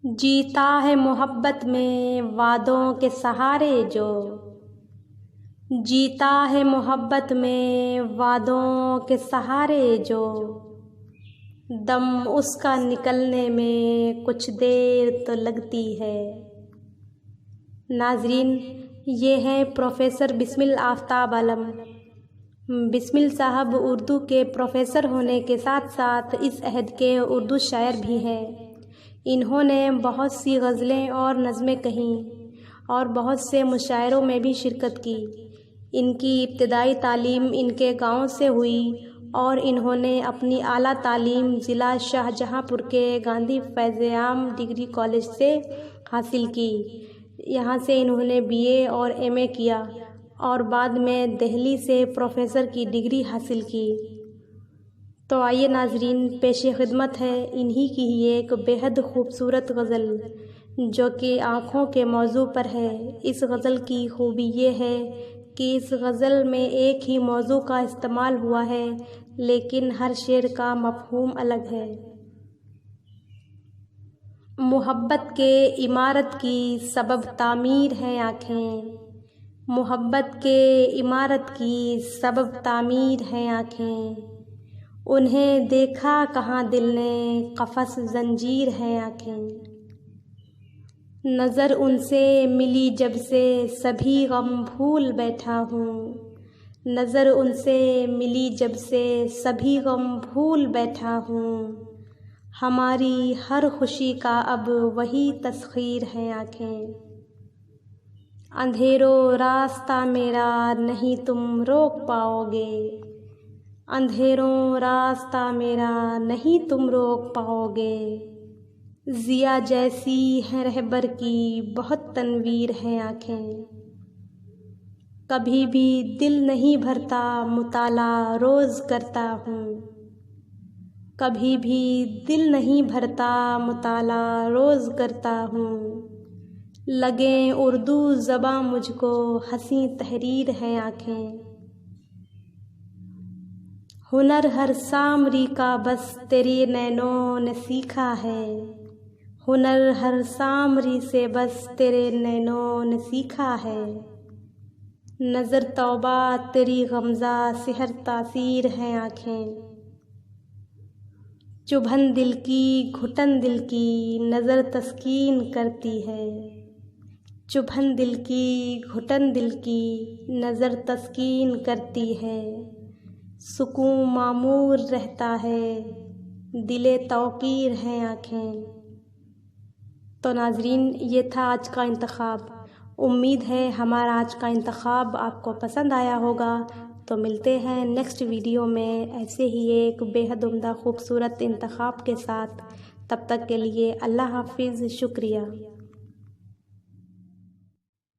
जीता है मोहब्बत में वादों के सहारे जो, जीता है मोहब्बत में वादों के सहारे जो, दम उसका निकलने में कुछ देर तो लगती है। नाजरीन, ये हैं प्रोफेसर बिस्मिल आफ्ताब आलम। बिस्मिल साहब उर्दू के प्रोफेसर होने के साथ साथ इस अहद के उर्दू शायर भी हैं। इन्होंने बहुत सी गज़लें और नज़में कहीं और बहुत से मुशायरों में भी शिरकत की। इनकी इब्तिदाई तालीम इनके गांव से हुई और इन्होंने अपनी आला तालीम ज़िला शाहजहांपुर के गांधी फ़ैज़-ए-आम डिग्री कॉलेज से हासिल की। यहाँ से इन्होंने बीए और एमए किया और बाद में दिल्ली से प्रोफेसर की डिग्री हासिल की। तो आइए नाजरीन, पेशे खिदमत है इन्हीं की ही एक बेहद खूबसूरत गज़ल जो कि आँखों के मौजू पर है। इस गज़ल की खूबी ये है कि इस गज़ल में एक ही मौजू का इस्तेमाल हुआ है, लेकिन हर शेर का मफ़हूम अलग है। मोहब्बत के इमारत की सबब तामीर हैं आँखें, मोहब्बत के इमारत की सबब तामीर हैं आँखें, उन्हें देखा कहाँ दिल ने क़फ़स ज़ंजीर हैं आँखें। नज़र उनसे मिली जब से सभी गम भूल बैठा हूँ, नज़र उनसे मिली जब से सभी गम भूल बैठा हूँ, हमारी हर खुशी का अब वही तस्खीर हैं आँखें। अंधेरों रास्ता मेरा नहीं तुम रोक पाओगे, अंधेरों रास्ता मेरा नहीं तुम रोक पाओगे, ज़िया जैसी है रहबर की बहुत तनवीर हैं आँखें। कभी भी दिल नहीं भरता मुताला रोज़ करता हूँ, कभी भी दिल नहीं भरता मुताला रोज़ करता हूँ, लगें उर्दू ज़बां मुझको हंसी तहरीर हैं आँखें। हुनर हर सामरी का बस तेरे नैनों ने सीखा है, हुनर हर सामरी से बस तेरे नैनों ने सीखा है, नज़र तौबा तेरी गमज़ा सिहर तासीर हैं आँखें। चुभन दिल की घुटन दिल की नज़र तस्कीन करती है, चुभन दिल की घुटन दिल की नज़र तस्कीन करती है, सुकून मामूर रहता है दिले तौकीर हैं आँखें। तो नाजरीन, ये था आज का इंतखाब। उम्मीद है हमारा आज का इंतखाब आपको पसंद आया होगा। तो मिलते हैं नेक्स्ट वीडियो में ऐसे ही एक बेहद उम्दा खूबसूरत इंतखाब के साथ। तब तक के लिए अल्लाह हाफिज़, शुक्रिया।